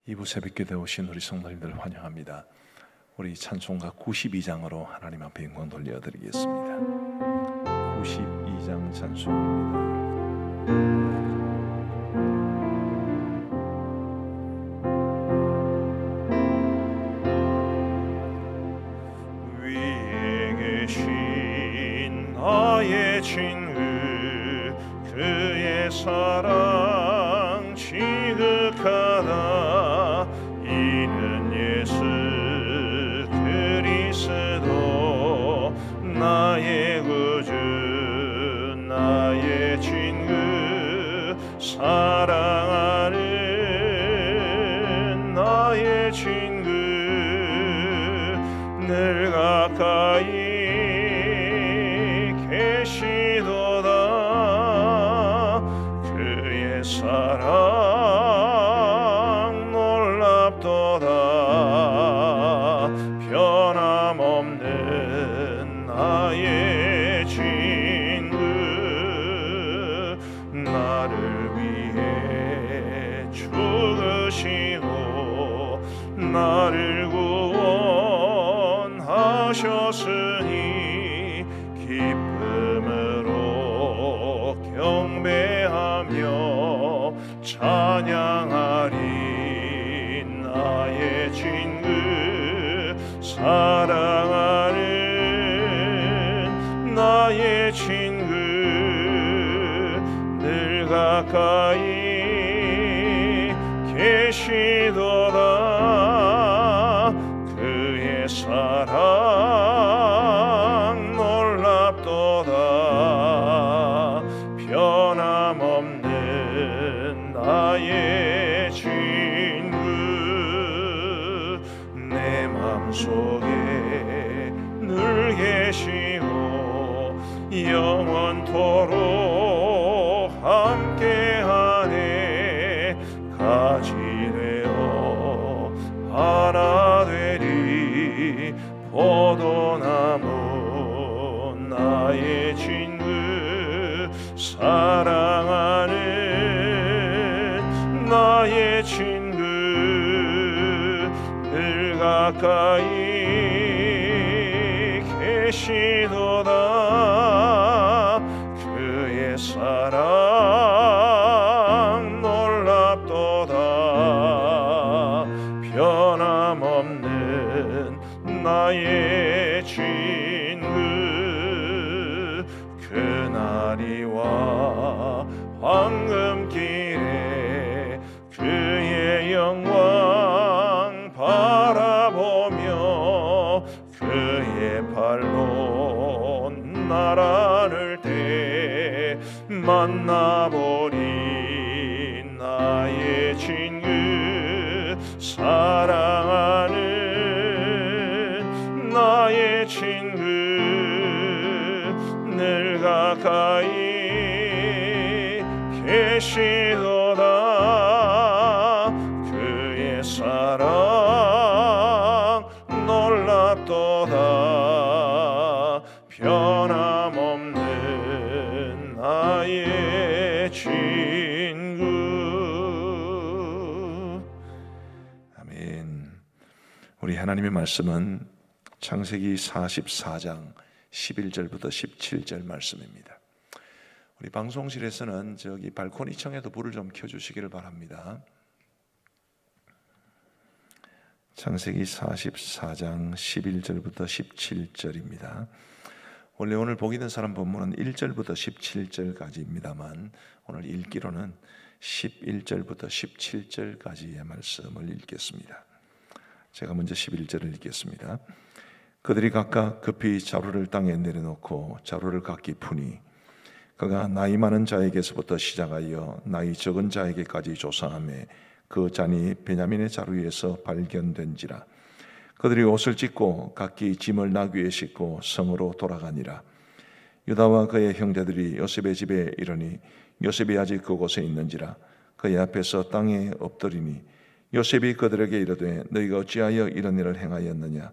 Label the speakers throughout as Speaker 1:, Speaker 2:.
Speaker 1: 이부 새벽기도에 오신 우리 성도님들 환영합니다. 우리 찬송가 92장으로 하나님 앞에 영광 돌려드리겠습니다. 92장 찬송입니다.
Speaker 2: 위에 계신 나의 친구, 그의 사랑 지극하다. 이는 예수 그리스도 나의 구주, 나의 친구, 사랑하는 나의 친구, 늘 가까이 계시도다. 그의 사랑 놀랍도다. 변함없는 나의 친구, 나를 위해 죽으시고 나를 구원하셨으니 기쁨으로 경배하며 찬양하리. 나의 친구, 사랑하는 나의 친구, 늘 가까이 계시도다. 그의 사랑 놀랍도다. 변함없는 나의 친구, 내 맘속에 늘 계시고 영원토록 함께하네. 가지 되어 하나 되리. 포도나무 나의 친구, 사랑하는 나의 친구, 늘 가까이 계시도다. 그의 사랑 놀랍도다. 변함없는 나의 친구, 그날이 와 황금길에 그의 영광 바라보며 그의 발로 나라를 때 만나보리. 나의 친구, 사랑하는 나의 친구, 늘 가까이 계시도다. 그의 사랑 놀랍도다. 변함없는 나의 친구.
Speaker 1: 아멘. 우리 하나님의 말씀은 창세기 44장 11절부터 17절 말씀입니다. 우리 방송실에서는 저기 발코니 청에도 불을 좀 켜주시기를 바랍니다. 창세기 44장 11절부터 17절입니다. 원래 오늘 보기 된 사람 본문은 1절부터 17절까지입니다만 오늘 읽기로는 11절부터 17절까지의 말씀을 읽겠습니다. 제가 먼저 11절을 읽겠습니다. 그들이 각각 급히 자루를 땅에 내려놓고 자루를 각기 푸니 그가 나이 많은 자에게서부터 시작하여 나이 적은 자에게까지 조사하며 그 잔이 베냐민의 자루에서 발견된지라. 그들이 옷을 찢고 각기 짐을 나귀에 싣고 성으로 돌아가니라. 유다와 그의 형제들이 요셉의 집에 이르니 요셉이 아직 그곳에 있는지라. 그의 앞에서 땅에 엎드리니 요셉이 그들에게 이르되 너희가 어찌하여 이런 일을 행하였느냐.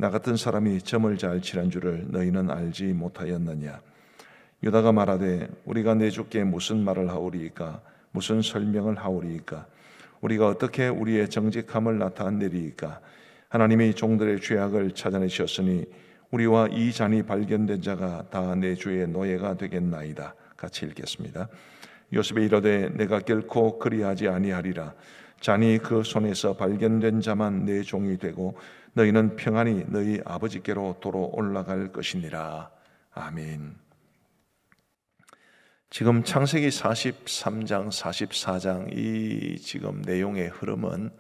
Speaker 1: 나 같은 사람이 점을 잘 칠한 줄을 너희는 알지 못하였느냐. 유다가 말하되 우리가 내 주께 무슨 말을 하오리이까, 무슨 설명을 하오리이까. 우리가 어떻게 우리의 정직함을 나타내리이까? 하나님이 종들의 죄악을 찾아내셨으니 우리와 이 잔이 발견된 자가 다 내 주의 노예가 되겠나이다. 같이 읽겠습니다. 요셉이 이르되 내가 결코 그리하지 아니하리라. 잔이 그 손에서 발견된 자만 내 종이 되고 너희는 평안히 너희 아버지께로 도로 올라갈 것이니라. 아멘. 지금 창세기 43장, 44장 이 지금 내용의 흐름은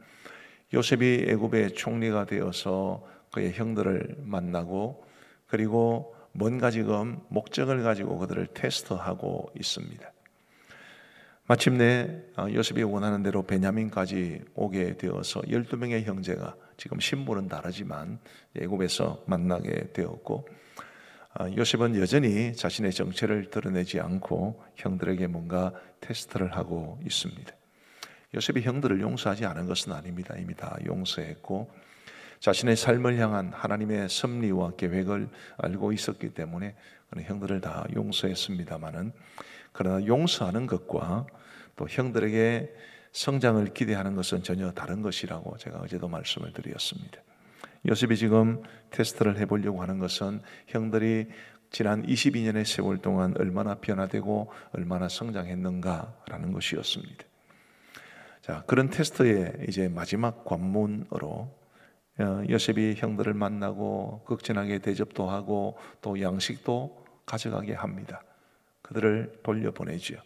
Speaker 1: 요셉이 애굽의 총리가 되어서 그의 형들을 만나고 그리고 뭔가 지금 목적을 가지고 그들을 테스트하고 있습니다. 마침내 요셉이 원하는 대로 베냐민까지 오게 되어서 12명의 형제가 지금 신분은 다르지만 애굽에서 만나게 되었고 요셉은 여전히 자신의 정체를 드러내지 않고 형들에게 뭔가 테스트를 하고 있습니다. 요셉이 형들을 용서하지 않은 것은 아닙니다. 이미 다 용서했고 자신의 삶을 향한 하나님의 섭리와 계획을 알고 있었기 때문에 형들을 다 용서했습니다마는 그러나 용서하는 것과 또 형들에게 성장을 기대하는 것은 전혀 다른 것이라고 제가 어제도 말씀을 드렸습니다. 요셉이 지금 테스트를 해보려고 하는 것은 형들이 지난 22년의 세월 동안 얼마나 변화되고 얼마나 성장했는가라는 것이었습니다. 자, 그런 테스트의 이제 마지막 관문으로 요셉이 형들을 만나고 극진하게 대접도 하고 또 양식도 가져가게 합니다. 그들을 돌려보내죠.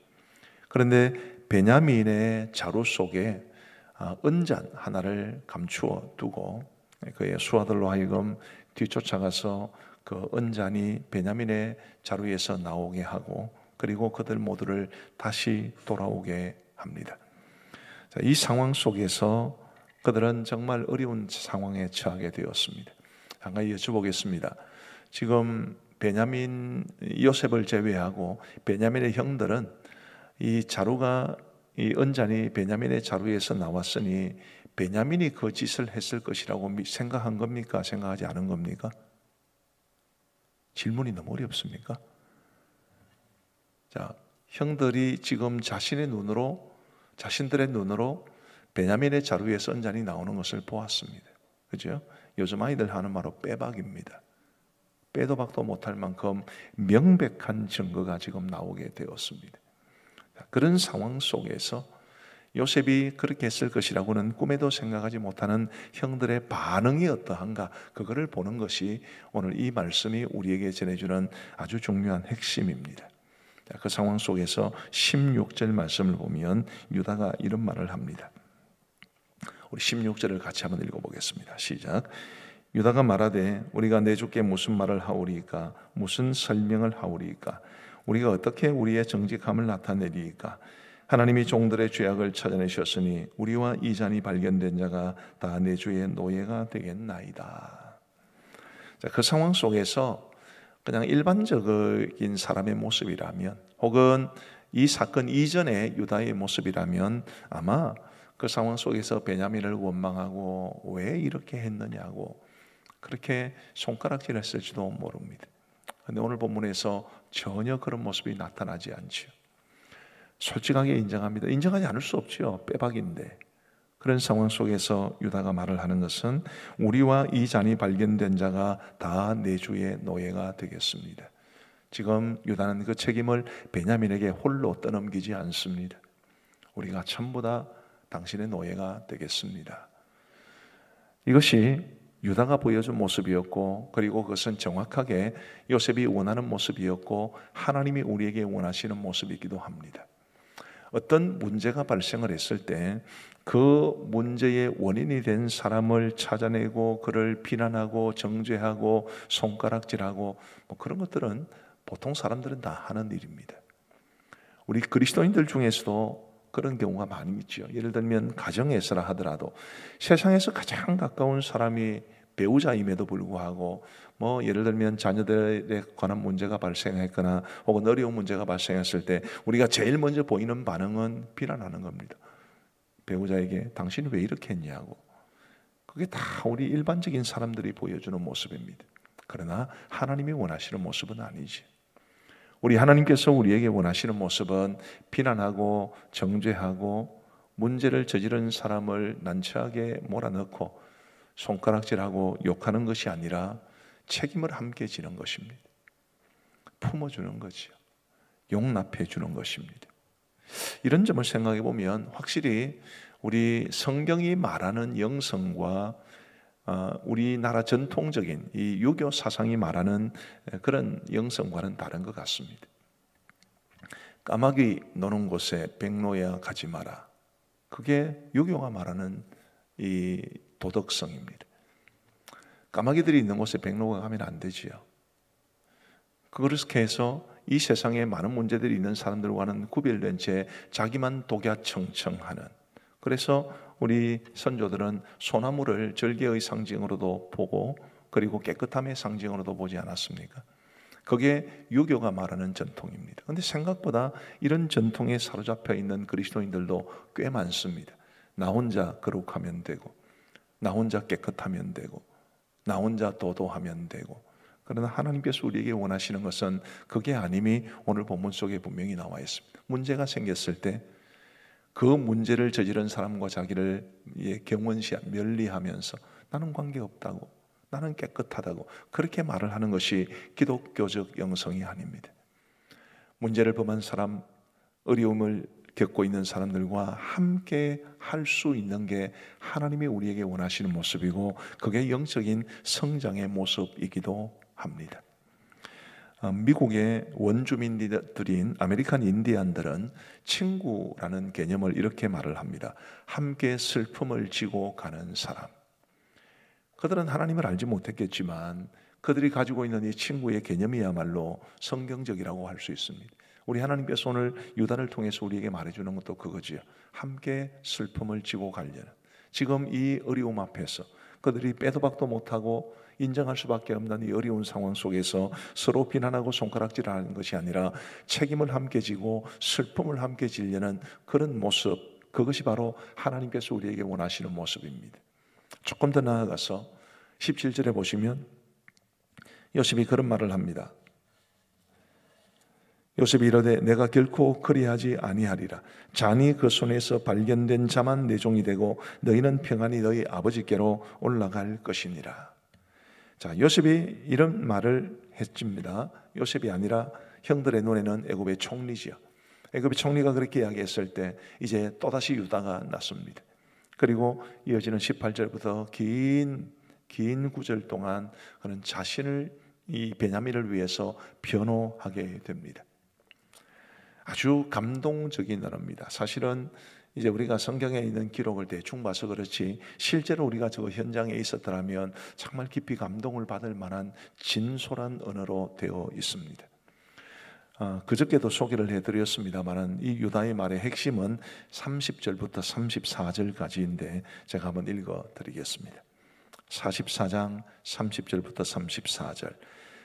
Speaker 1: 그런데 베냐민의 자루 속에 은잔 하나를 감추어 두고 그의 수하들로 하여금 뒤쫓아가서 그 은잔이 베냐민의 자루에서 나오게 하고 그리고 그들 모두를 다시 돌아오게 합니다. 자, 이 상황 속에서 그들은 정말 어려운 상황에 처하게 되었습니다. 한 가지 여쭤보겠습니다. 지금 베냐민 요셉을 제외하고 베냐민의 형들은 이 자루가 이 은잔이 베냐민의 자루에서 나왔으니 베냐민이 그 짓을 했을 것이라고 생각한 겁니까? 생각하지 않은 겁니까? 질문이 너무 어렵습니까? 자, 형들이 지금 자신들의 눈으로 베냐민의 자루에서 은잔이 나오는 것을 보았습니다. 그죠? 요즘 아이들 하는 말로 빼박입니다. 빼도 박도 못할 만큼 명백한 증거가 지금 나오게 되었습니다. 그런 상황 속에서 요셉이 그렇게 했을 것이라고는 꿈에도 생각하지 못하는 형들의 반응이 어떠한가, 그거를 보는 것이 오늘 이 말씀이 우리에게 전해주는 아주 중요한 핵심입니다. 그 상황 속에서 16절 말씀을 보면 유다가 이런 말을 합니다. 우리 16절을 같이 한번 읽어보겠습니다. 시작. 유다가 말하되 우리가 내 주께 무슨 말을 하오리이까? 무슨 설명을 하오리이까? 우리가 어떻게 우리의 정직함을 나타내리이까? 하나님이 종들의 죄악을 찾아내셨으니 우리와 이 잔이 발견된 자가 다 내 주의 노예가 되겠나이다. 자, 그 상황 속에서 그냥 일반적인 사람의 모습이라면 혹은 이 사건 이전의 유다의 모습이라면 아마 그 상황 속에서 베냐민을 원망하고 왜 이렇게 했느냐고 그렇게 손가락질 했을지도 모릅니다. 그런데 오늘 본문에서 전혀 그런 모습이 나타나지 않죠. 솔직하게 인정합니다. 인정하지 않을 수 없죠. 빼박인데. 그런 상황 속에서 유다가 말을 하는 것은 우리와 이 잔이 발견된 자가 다 내 주의 노예가 되겠습니다. 지금 유다는 그 책임을 베냐민에게 홀로 떠넘기지 않습니다. 우리가 전부 다 당신의 노예가 되겠습니다. 이것이 유다가 보여준 모습이었고 그리고 그것은 정확하게 요셉이 원하는 모습이었고 하나님이 우리에게 원하시는 모습이기도 합니다. 어떤 문제가 발생을 했을 때 그 문제의 원인이 된 사람을 찾아내고 그를 비난하고 정죄하고 손가락질하고 뭐 그런 것들은 보통 사람들은 다 하는 일입니다. 우리 그리스도인들 중에서도 그런 경우가 많이 있죠. 예를 들면 가정에서라 하더라도 세상에서 가장 가까운 사람이 배우자임에도 불구하고 뭐 예를 들면 자녀들에 관한 문제가 발생했거나 혹은 어려운 문제가 발생했을 때 우리가 제일 먼저 보이는 반응은 비난하는 겁니다. 배우자에게 당신이 왜 이렇게 했냐고. 그게 다 우리 일반적인 사람들이 보여주는 모습입니다. 그러나 하나님이 원하시는 모습은 아니지. 우리 하나님께서 우리에게 원하시는 모습은 비난하고 정죄하고 문제를 저지른 사람을 난처하게 몰아넣고 손가락질하고 욕하는 것이 아니라 책임을 함께 지는 것입니다. 품어주는 거지요. 용납해 주는 것입니다. 이런 점을 생각해 보면 확실히 우리 성경이 말하는 영성과 우리나라 전통적인 이 유교 사상이 말하는 그런 영성과는 다른 것 같습니다. 까마귀 노는 곳에 백로야 가지 마라. 그게 유교가 말하는 이 도덕성입니다. 까마귀들이 있는 곳에 백로가 가면 안 되지요. 그렇게 해서 이 세상에 많은 문제들이 있는 사람들과는 구별된 채 자기만 독야청청하는, 그래서 우리 선조들은 소나무를 절개의 상징으로도 보고 그리고 깨끗함의 상징으로도 보지 않았습니까? 그게 유교가 말하는 전통입니다. 그런데 생각보다 이런 전통에 사로잡혀 있는 그리스도인들도 꽤 많습니다. 나 혼자 거룩하면 되고, 나 혼자 깨끗하면 되고, 나 혼자 도도하면 되고. 그러나 하나님께서 우리에게 원하시는 것은 그게 아님이 오늘 본문 속에 분명히 나와 있습니다. 문제가 생겼을 때 그 문제를 저지른 사람과 자기를 면리하면서 나는 관계없다고, 나는 깨끗하다고 그렇게 말을 하는 것이 기독교적 영성이 아닙니다. 문제를 범한 사람, 어려움을 겪고 있는 사람들과 함께 할 수 있는 게 하나님이 우리에게 원하시는 모습이고, 그게 영적인 성장의 모습이기도 합니다. 미국의 원주민들인 아메리칸 인디안들은 친구라는 개념을 이렇게 말을 합니다. 함께 슬픔을 지고 가는 사람. 그들은 하나님을 알지 못했겠지만 그들이 가지고 있는 이 친구의 개념이야말로 성경적이라고 할 수 있습니다. 우리 하나님께서 오늘 유다를 통해서 우리에게 말해주는 것도 그거지요. 함께 슬픔을 지고 가려는, 지금 이 어려움 앞에서 그들이 빼도 박도 못하고 인정할 수밖에 없는 이 어려운 상황 속에서 서로 비난하고 손가락질하는 것이 아니라 책임을 함께 지고 슬픔을 함께 지려는 그런 모습, 그것이 바로 하나님께서 우리에게 원하시는 모습입니다. 조금 더 나아가서 17절에 보시면 요셉이 그런 말을 합니다. 요셉이 이르되 내가 결코 그리하지 아니하리라. 잔이 그 손에서 발견된 자만 내 종이 되고 너희는 평안히 너희 아버지께로 올라갈 것이니라. 자, 요셉이 이런 말을 했습니다. 요셉이 아니라 형들의 눈에는 애굽의 총리지요. 애굽의 총리가 그렇게 이야기했을 때 이제 또다시 유다가 났습니다. 그리고 이어지는 18절부터 긴 구절 동안 그는 자신을 이 베냐민을 위해서 변호하게 됩니다. 아주 감동적인 언어입니다. 사실은 이제 우리가 성경에 있는 기록을 대충 봐서 그렇지 실제로 우리가 저 현장에 있었더라면 정말 깊이 감동을 받을 만한 진솔한 언어로 되어 있습니다. 그저께도 소개를 해드렸습니다만 이 유다의 말의 핵심은 30절부터 34절까지인데 제가 한번 읽어드리겠습니다. 44장 30절부터 34절.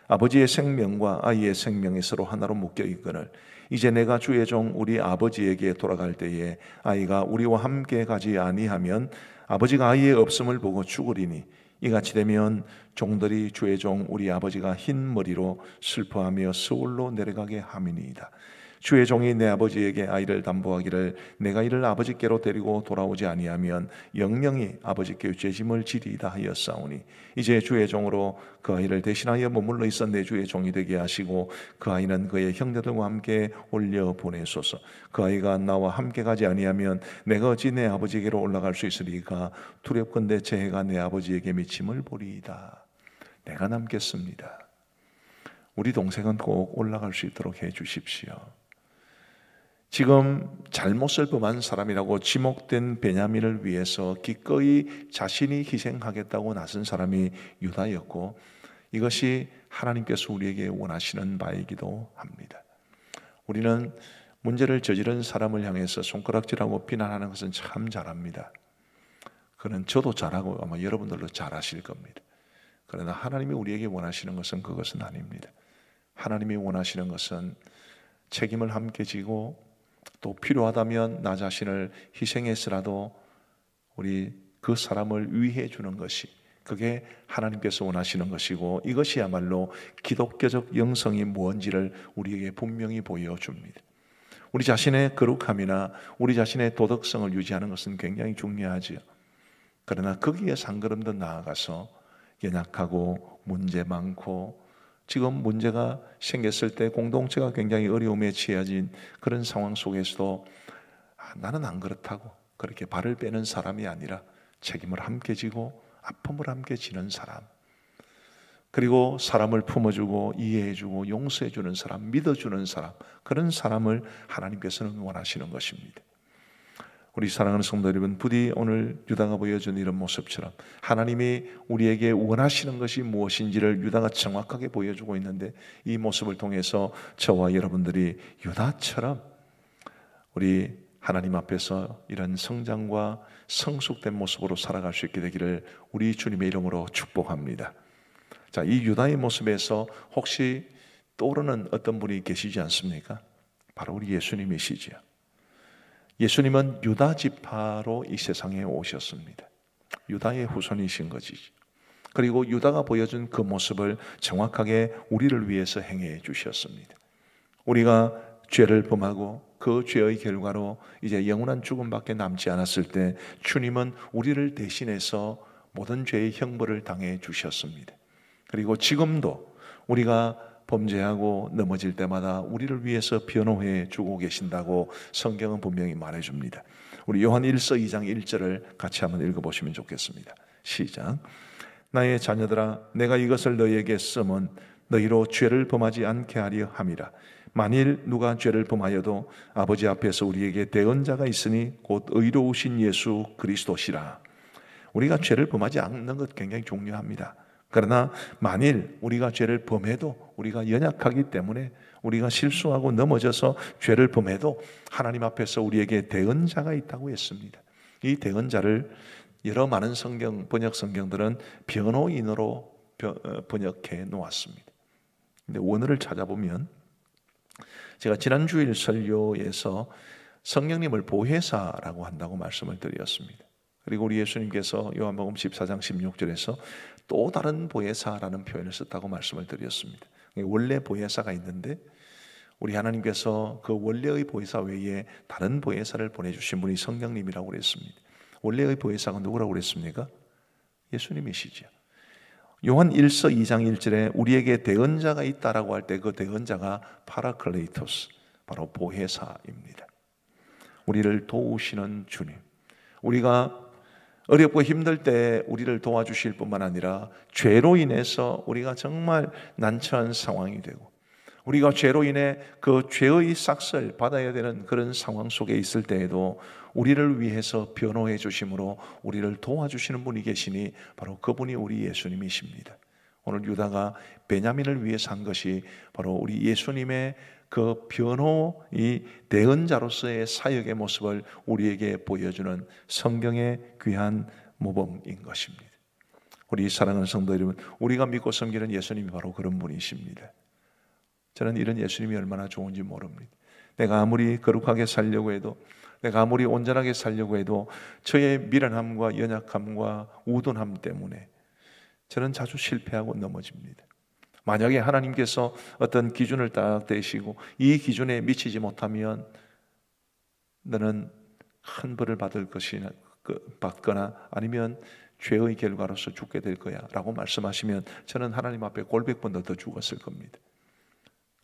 Speaker 1: 아버지의 생명과 아이의 생명이 서로 하나로 묶여 있거늘 이제 내가 주의 종 우리 아버지에게 돌아갈 때에 아이가 우리와 함께 가지 아니하면 아버지가 아이의 없음을 보고 죽으리니 이같이 되면 종들이 주의 종 우리 아버지가 흰 머리로 슬퍼하며 서울로 내려가게 함이니이다. 주의 종이 내 아버지에게 아이를 담보하기를 내가 이를 아버지께로 데리고 돌아오지 아니하면 영영이 아버지께 죄짐을 지리이다 하였사오니 이제 주의 종으로 그 아이를 대신하여 머물러 있어 내 주의 종이 되게 하시고 그 아이는 그의 형제들과 함께 올려 보내소서. 그 아이가 나와 함께 가지 아니하면 내가 어찌 내 아버지에게로 올라갈 수 있으리까. 두렵건대 제 해가 내 아버지에게 미침을 보리이다. 내가 남겠습니다. 우리 동생은 꼭 올라갈 수 있도록 해 주십시오. 지금 잘못을 범한 사람이라고 지목된 베냐민을 위해서 기꺼이 자신이 희생하겠다고 나선 사람이 유다였고 이것이 하나님께서 우리에게 원하시는 바이기도 합니다. 우리는 문제를 저지른 사람을 향해서 손가락질하고 비난하는 것은 참 잘합니다. 그는 저도 잘하고 아마 여러분들도 잘하실 겁니다. 그러나 하나님이 우리에게 원하시는 것은 그것은 아닙니다. 하나님이 원하시는 것은 책임을 함께 지고 또 필요하다면 나 자신을 희생해서라도 우리 그 사람을 위해 주는 것이 그게 하나님께서 원하시는 것이고 이것이야말로 기독교적 영성이 무엇인지를 우리에게 분명히 보여줍니다. 우리 자신의 거룩함이나 우리 자신의 도덕성을 유지하는 것은 굉장히 중요하지요. 그러나 거기에서 한 걸음 더 나아가서 연약하고 문제 많고 지금 문제가 생겼을 때 공동체가 굉장히 어려움에 처해진 그런 상황 속에서도 나는 안 그렇다고 그렇게 발을 빼는 사람이 아니라 책임을 함께 지고 아픔을 함께 지는 사람, 그리고 사람을 품어주고 이해해주고 용서해주는 사람, 믿어주는 사람, 그런 사람을 하나님께서는 원하시는 것입니다. 우리 사랑하는 성도 여러분, 부디 오늘 유다가 보여준 이런 모습처럼 하나님이 우리에게 원하시는 것이 무엇인지를 유다가 정확하게 보여주고 있는데, 이 모습을 통해서 저와 여러분들이 유다처럼 우리 하나님 앞에서 이런 성장과 성숙된 모습으로 살아갈 수 있게 되기를 우리 주님의 이름으로 축복합니다. 자, 이 유다의 모습에서 혹시 떠오르는 어떤 분이 계시지 않습니까? 바로 우리 예수님이시지요. 예수님은 유다 지파로 이 세상에 오셨습니다. 유다의 후손이신 것이지. 그리고 유다가 보여준 그 모습을 정확하게 우리를 위해서 행해 주셨습니다. 우리가 죄를 범하고 그 죄의 결과로 이제 영원한 죽음밖에 남지 않았을 때 주님은 우리를 대신해서 모든 죄의 형벌을 당해 주셨습니다. 그리고 지금도 우리가 범죄하고 넘어질 때마다 우리를 위해서 변호해 주고 계신다고 성경은 분명히 말해줍니다. 우리 요한 1서 2장 1절을 같이 한번 읽어보시면 좋겠습니다. 시작. 나의 자녀들아, 내가 이것을 너희에게 쓰면 너희로 죄를 범하지 않게 하려 함이라. 만일 누가 죄를 범하여도 아버지 앞에서 우리에게 대언자가 있으니 곧 의로우신 예수 그리스도시라. 우리가 죄를 범하지 않는 것 굉장히 중요합니다. 그러나 만일 우리가 죄를 범해도 우리가 연약하기 때문에 우리가 실수하고 넘어져서 죄를 범해도 하나님 앞에서 우리에게 대언자가 있다고 했습니다. 이 대언자를 여러 많은 번역 성경들은 변호인으로 번역해 놓았습니다. 근데 원어를 찾아보면 제가 지난 주일 설교에서 성령님을 보혜사라고 한다고 말씀을 드렸습니다. 그리고 우리 예수님께서 요한복음 14장 16절에서 또 다른 보혜사라는 표현을 썼다고 말씀을 드렸습니다. 원래 보혜사가 있는데 우리 하나님께서 그 원래의 보혜사 외에 다른 보혜사를 보내주신 분이 성령님이라고 그랬습니다. 원래의 보혜사가 누구라고 그랬습니까? 예수님이시죠. 요한 1서 2장 1절에 우리에게 대언자가 있다라고 할 때 그 대언자가 파라클레이토스, 바로 보혜사입니다. 우리를 도우시는 주님, 우리가 어렵고 힘들 때 우리를 도와주실 뿐만 아니라 죄로 인해서 우리가 정말 난처한 상황이 되고 우리가 죄로 인해 그 죄의 싹을 받아야 되는 그런 상황 속에 있을 때에도 우리를 위해서 변호해 주심으로 우리를 도와주시는 분이 계시니 바로 그분이 우리 예수님이십니다. 오늘 유다가 베냐민을 위해서 한 것이 바로 우리 예수님의 그 변호, 이 대언자로서의 사역의 모습을 우리에게 보여주는 성경의 귀한 모범인 것입니다. 우리 사랑하는 성도 여러분, 우리가 믿고 섬기는 예수님이 바로 그런 분이십니다. 저는 이런 예수님이 얼마나 좋은지 모릅니다. 내가 아무리 거룩하게 살려고 해도, 내가 아무리 온전하게 살려고 해도 저의 미련함과 연약함과 우둔함 때문에 저는 자주 실패하고 넘어집니다. 만약에 하나님께서 어떤 기준을 딱 대시고 이 기준에 미치지 못하면 너는 큰 벌을 받거나 아니면 죄의 결과로서 죽게 될 거야 라고 말씀하시면 저는 하나님 앞에 골백번 더 죽었을 겁니다.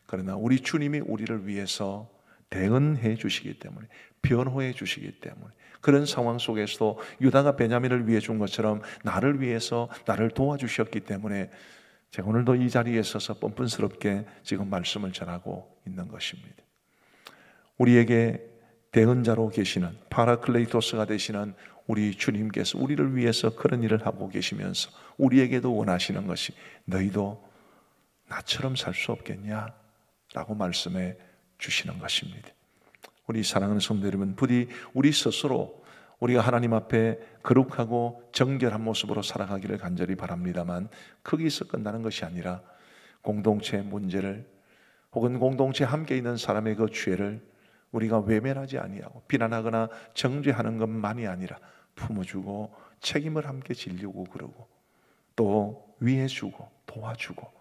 Speaker 1: 그러나 우리 주님이 우리를 위해서 대언해 주시기 때문에, 변호해 주시기 때문에, 그런 상황 속에서도 유다가 베냐민을 위해 준 것처럼 나를 위해서 나를 도와주셨기 때문에 제가 오늘도 이 자리에 서서 뻔뻔스럽게 지금 말씀을 전하고 있는 것입니다. 우리에게 대언자로 계시는 파라클레이토스가 되시는 우리 주님께서 우리를 위해서 그런 일을 하고 계시면서 우리에게도 원하시는 것이 너희도 나처럼 살 수 없겠냐? 라고 말씀해 주시는 것입니다. 우리 사랑하는 성도 여러분, 부디 우리 스스로 우리가 하나님 앞에 거룩하고 정결한 모습으로 살아가기를 간절히 바랍니다만 거기서 끝나는 것이 아니라 공동체 문제를 혹은 공동체 함께 있는 사람의 그 죄를 우리가 외면하지 아니하고 비난하거나 정죄하는 것만이 아니라 품어주고 책임을 함께 지려고 그러고 또 위해주고 도와주고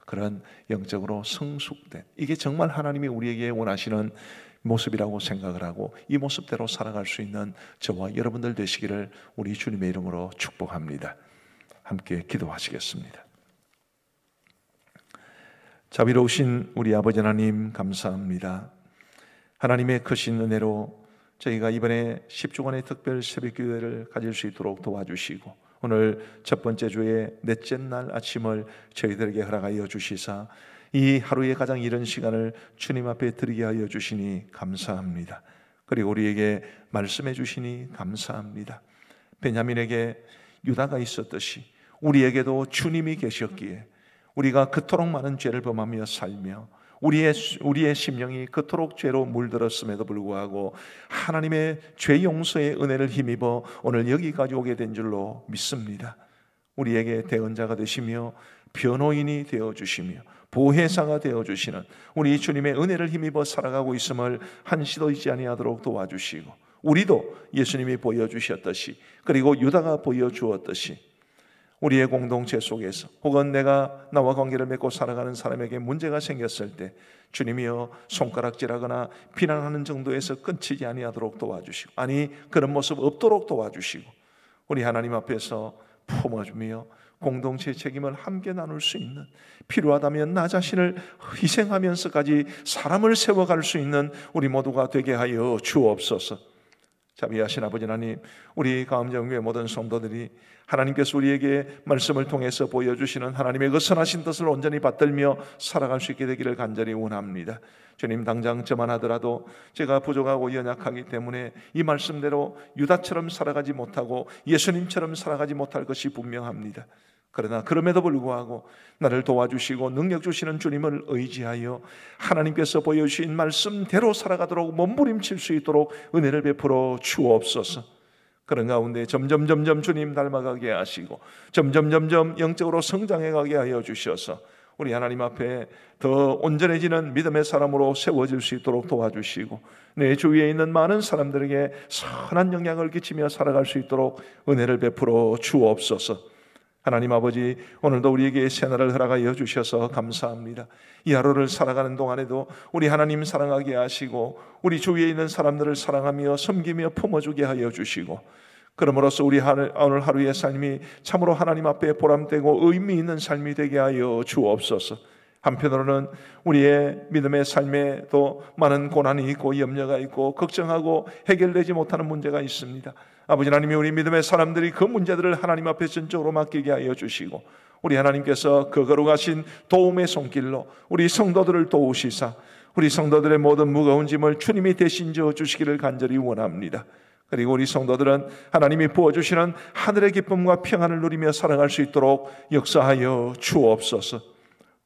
Speaker 1: 그런 영적으로 성숙된, 이게 정말 하나님이 우리에게 원하시는 모습이라고 생각을 하고 이 모습대로 살아갈 수 있는 저와 여러분들 되시기를 우리 주님의 이름으로 축복합니다. 함께 기도하시겠습니다. 자비로우신 우리 아버지 하나님 감사합니다. 하나님의 크신 은혜로 저희가 이번에 10주간의 특별 새벽기도회를 가질 수 있도록 도와주시고 오늘 첫 번째 주의 넷째 날 아침을 저희들에게 허락하여 주시사 이 하루의 가장 이른 시간을 주님 앞에 드리게 하여 주시니 감사합니다. 그리고 우리에게 말씀해 주시니 감사합니다. 베냐민에게 유다가 있었듯이 우리에게도 주님이 계셨기에 우리가 그토록 많은 죄를 범하며 살며 우리의 심령이 그토록 죄로 물들었음에도 불구하고 하나님의 죄 용서의 은혜를 힘입어 오늘 여기까지 오게 된 줄로 믿습니다. 우리에게 대언자가 되시며 변호인이 되어주시며 보혜사가 되어주시는 우리 주님의 은혜를 힘입어 살아가고 있음을 한시도 잊지 아니하도록 도와주시고 우리도 예수님이 보여주셨듯이 그리고 유다가 보여주었듯이 우리의 공동체 속에서 혹은 내가 나와 관계를 맺고 살아가는 사람에게 문제가 생겼을 때 주님이여 손가락질하거나 비난하는 정도에서 끊치지 아니하도록 도와주시고 아니 그런 모습 없도록 도와주시고 우리 하나님 앞에서 품어주며 공동체 책임을 함께 나눌 수 있는 필요하다면 나 자신을 희생하면서까지 사람을 세워갈 수 있는 우리 모두가 되게 하여 주옵소서. 자비하신 아버지 하나님, 우리 가음정교회 모든 성도들이 하나님께서 우리에게 말씀을 통해서 보여주시는 하나님의 그 선하신 뜻을 온전히 받들며 살아갈 수 있게 되기를 간절히 원합니다. 주님, 당장 저만 하더라도 제가 부족하고 연약하기 때문에 이 말씀대로 유다처럼 살아가지 못하고 예수님처럼 살아가지 못할 것이 분명합니다. 그러나 그럼에도 불구하고 나를 도와주시고 능력 주시는 주님을 의지하여 하나님께서 보여주신 말씀대로 살아가도록 몸부림칠 수 있도록 은혜를 베풀어 주옵소서. 그런 가운데 점점 주님 닮아가게 하시고 점점 영적으로 성장해가게 하여 주셔서 우리 하나님 앞에 더 온전해지는 믿음의 사람으로 세워질 수 있도록 도와주시고 내 주위에 있는 많은 사람들에게 선한 영향을 끼치며 살아갈 수 있도록 은혜를 베풀어 주옵소서. 하나님 아버지, 오늘도 우리에게 새날을 허락하여 주셔서 감사합니다. 이 하루를 살아가는 동안에도 우리 하나님 사랑하게 하시고 우리 주위에 있는 사람들을 사랑하며 섬기며 품어주게 하여 주시고 그러므로써 우리 오늘 하루의 삶이 참으로 하나님 앞에 보람되고 의미 있는 삶이 되게 하여 주옵소서. 한편으로는 우리의 믿음의 삶에도 많은 고난이 있고 염려가 있고 걱정하고 해결되지 못하는 문제가 있습니다. 아버지 하나님이 우리 믿음의 사람들이 그 문제들을 하나님 앞에 전적으로 맡기게 하여 주시고 우리 하나님께서 그 걸어가신 도움의 손길로 우리 성도들을 도우시사 우리 성도들의 모든 무거운 짐을 주님이 대신 져 주시기를 간절히 원합니다. 그리고 우리 성도들은 하나님이 부어주시는 하늘의 기쁨과 평안을 누리며 살아갈 수 있도록 역사하여 주옵소서.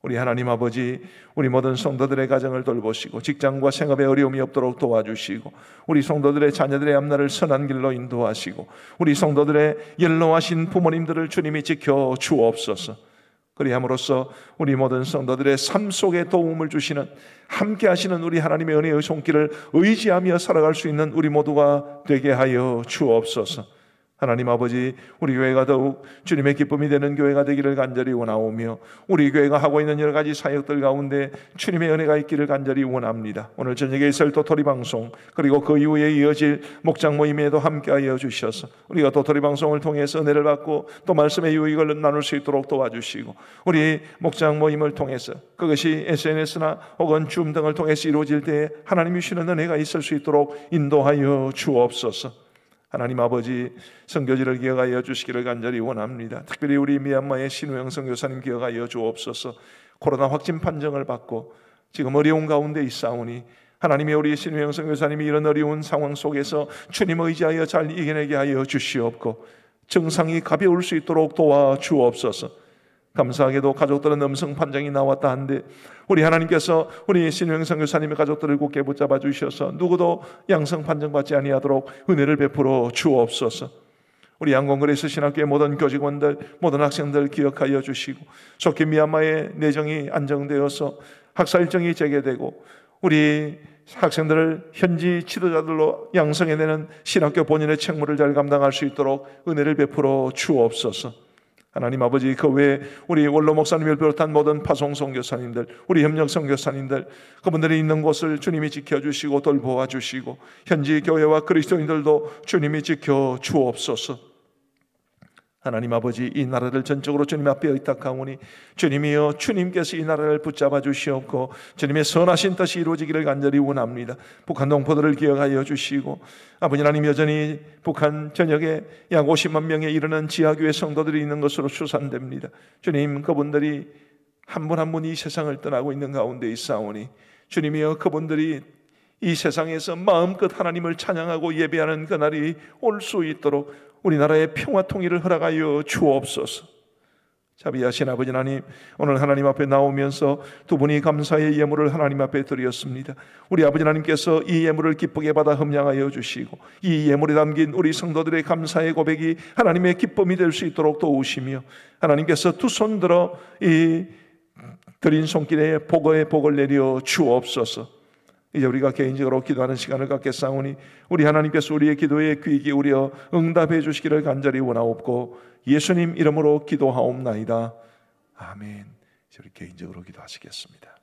Speaker 1: 우리 하나님 아버지, 우리 모든 성도들의 가정을 돌보시고 직장과 생업에 어려움이 없도록 도와주시고 우리 성도들의 자녀들의 앞날을 선한 길로 인도하시고 우리 성도들의 연로하신 부모님들을 주님이 지켜 주옵소서. 그리함으로써 우리 모든 성도들의 삶 속에 도움을 주시는 함께 하시는 우리 하나님의 은혜의 손길을 의지하며 살아갈 수 있는 우리 모두가 되게 하여 주옵소서. 하나님 아버지, 우리 교회가 더욱 주님의 기쁨이 되는 교회가 되기를 간절히 원하오며 우리 교회가 하고 있는 여러 가지 사역들 가운데 주님의 은혜가 있기를 간절히 원합니다. 오늘 저녁에 있을 도토리 방송 그리고 그 이후에 이어질 목장 모임에도 함께하여 주셔서 우리가 도토리 방송을 통해서 은혜를 받고 또 말씀의 유익을 나눌 수 있도록 도와주시고 우리 목장 모임을 통해서 그것이 SNS나 혹은 줌 등을 통해서 이루어질 때 하나님이 주시는 은혜가 있을 수 있도록 인도하여 주옵소서. 하나님 아버지, 선교지를 기억하여 주시기를 간절히 원합니다. 특별히 우리 미얀마의 신우영 선교사님 기억하여 주옵소서. 코로나 확진 판정을 받고 지금 어려운 가운데 있사오니 하나님의 우리 신우영 선교사님이 이런 어려운 상황 속에서 주님 의지하여 잘 이겨내게 하여 주시옵고 증상이 가벼울 수 있도록 도와주옵소서. 감사하게도 가족들은 음성 판정이 나왔다 한데 우리 하나님께서 우리 신우영 선교사님의 가족들을 굳게 붙잡아 주셔서 누구도 양성 판정받지 아니하도록 은혜를 베풀어 주옵소서. 우리 양곤그레이스 신학교의 모든 교직원들, 모든 학생들 기억하여 주시고 속히 미얀마의 내정이 안정되어서 학사 일정이 재개되고 우리 학생들을 현지 지도자들로 양성해내는 신학교 본인의 책무를 잘 감당할 수 있도록 은혜를 베풀어 주옵소서. 하나님 아버지, 그 외에 우리 원로 목사님을 비롯한 모든 파송 선교사님들, 우리 협력 선교사님들, 그분들이 있는 곳을 주님이 지켜주시고 돌보아 주시고, 현지 교회와 그리스도인들도 주님이 지켜 주옵소서. 하나님 아버지, 이 나라를 전적으로 주님 앞에 의탁하오니 주님이여, 주님께서 이 나라를 붙잡아 주시옵고 주님의 선하신 뜻이 이루어지기를 간절히 원합니다. 북한 동포들을 기억하여 주시고, 아버지 하나님, 여전히 북한 전역에 약 50만 명에 이르는 지하교회 성도들이 있는 것으로 추산됩니다. 주님, 그분들이 한 분 한 분 이 세상을 떠나고 있는 가운데 있사오니 주님이여, 그분들이 이 세상에서 마음껏 하나님을 찬양하고 예배하는 그날이 올 수 있도록 우리나라의 평화 통일을 허락하여 주옵소서. 자비하신 아버지 하나님, 오늘 하나님 앞에 나오면서 두 분이 감사의 예물을 하나님 앞에 드렸습니다. 우리 아버지 하나님께서 이 예물을 기쁘게 받아 흠양하여 주시고, 이 예물에 담긴 우리 성도들의 감사의 고백이 하나님의 기쁨이 될 수 있도록 도우시며, 하나님께서 두 손 들어 이 드린 손길에 복의 복을 내려 주옵소서. 이제 우리가 개인적으로 기도하는 시간을 갖겠사오니 우리 하나님께서 우리의 기도에 귀 기울여 응답해 주시기를 간절히 원하옵고 예수님 이름으로 기도하옵나이다. 아멘. 이제 우리 개인적으로 기도하시겠습니다.